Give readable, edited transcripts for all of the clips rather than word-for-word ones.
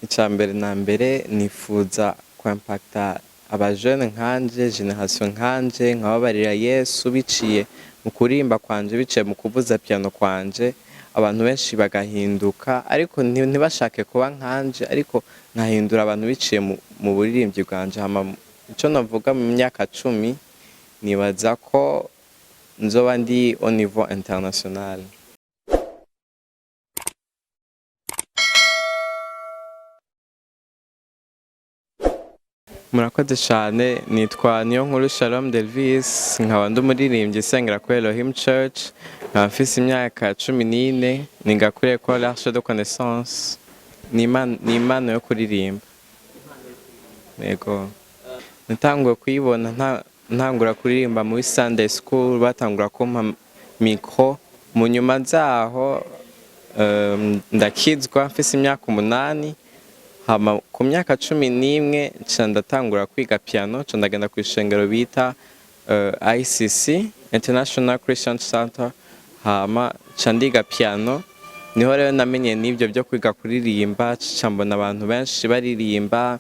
Icambere na mbere nifuza kw'impacta abajene nkanje, generation nkanje, nkababarira Yesu biciye mu kurimba kwanje, biciye mu kuvuza piano kwanje, abantu benshi bagahinduka, ariko ntibashake kuba nkanje, ariko nkahindura abantu biciye mu buririmbyi bwanje. Hama ico novuga mu myaka 10 nibaza ko nzoba ndi au niveau international. Murakoze cyane, nitwa Niyonkuru Shalom Delvis, nkaba ndi umuririmbyi isengera kuri Elohim Church, nkaba mfise imyaka 14, niga kuri École Arche de Connaissance. Ni impano yo kuririmba. Yego. Natanguye kuyibona ntangura kuririmba muri Sunday School, batangura kumpa micro. Mu nyuma zaho ndakizwa mfise imyaka 8. Hama ku myaka 11 nca ndatangura kwiga piano, nca ndagenda ku ishengero bita ICC, International Christian Center. Hama nca ndiga piano, niho rero namenye n'ivyo byo kwiga kuririmba, nca mbona abantu benshi baririmba.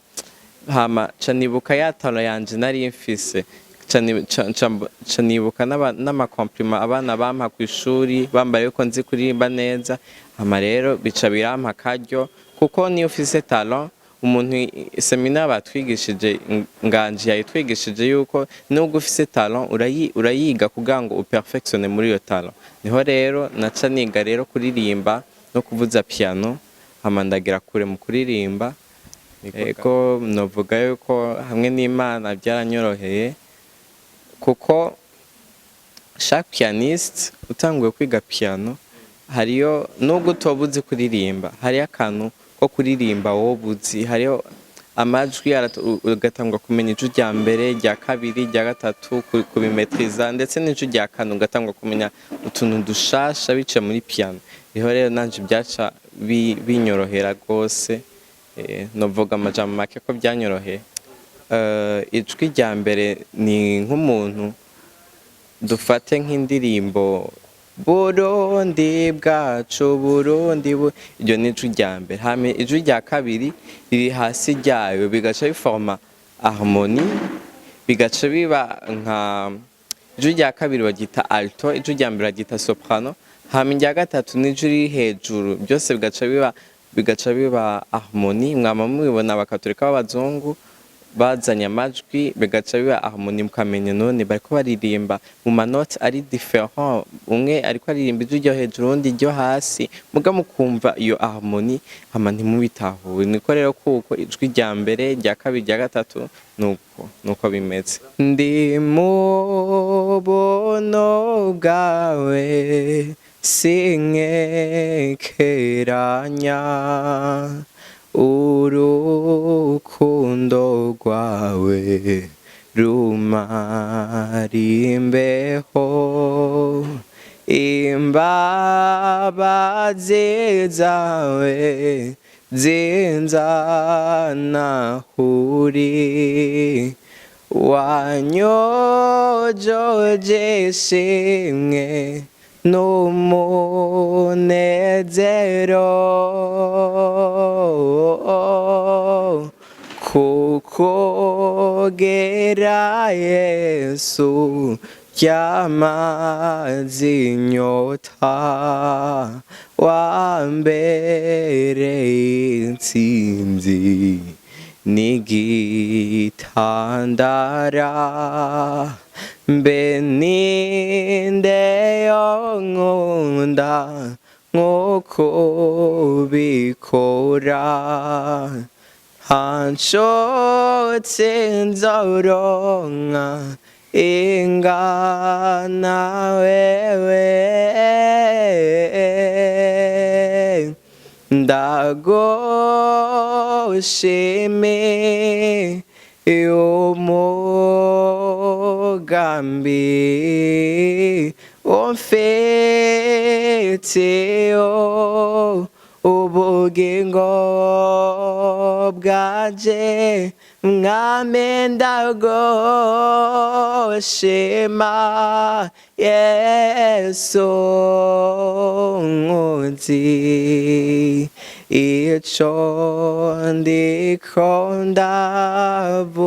Hama nca nibuka ya talo yanje nari mfise, nca nibuka n'amakompliment abana bampa ku ishuri, bambaye yuko nzi kuririmba neza. Hama rero bica birampa akaryo, kuko niyo ufise talent, umuntu seminaire batwigishije nganje yayitwigishije yuko nubwo ufise talent urayiga kugira ngo uperfectione muri iyo talent. Niho rero naca niga rero kuririmba no kuvuza piano, hama ndagira kure mu kuririmba. Ego novuga yuko hamwe n'Imana byaranyoroheye, kuko chaque pianiste utanguye kwiga piano, hariyo nubwo utobuzi kuririmba, hariyo akantu ko kuririmba wobuzi, hariyo amajwi ugatangwa kumenya ijwi rya mbere, rya kabiri, rya gatatu, kubimetriza, ndetse n'ijwi rya kane ugatangwa kumenya utuntu dushasha biciye muri piano. Niho rero nanje byaca binyorohera rwose. Novuga amajambo make ko byanyoroheye. Ijwi rya mbere ni nk'umuntu, dufate nk'indirimbo Burundi bwacu, Burundi iryo ni ijwi rya mbere. Hama ijwi rya kabiri riri hasi ryayo, bigaca biforma harmonie, bigaca biba nka ijwi rya kabiri bagita alto, ijwi rya mbere bagita soprano. Hama irya gatatu ni ijwi riri hejuru, byose bigaca biba harmonie. Mwama mubibona abakatolika b'abazungu bazanye amajwi, bigaca biba harmonie, mukamenya none bariko baririmba mu manote ari différent, umwe ariko aririmba ijwi ryo hejuru undi ryo hasi, muga mukumva iyo harmonie, hama ntimubitahure. Niko rero kuko ijwi rya mbere, rya kabiri, rya gatatu nuko bimeze. Ndi mu buno bwawe sinkekeranya, urukundo rwawe rumara imbeho, imbabazi zawe zinzana huri, wanyojoje ishimwe n'umunezero, kukogera Yesu ryamazi inyota, wambereye intsinzi n'igitandara, mbe ninde yonkunda nk'uko ubikora, hanshotse nzoronka ingana wewe, ndagushimiye umugambi umfitiye ubugingo bwaje mwami ndagushima Yesu nkuzi ico ndiko ndavuga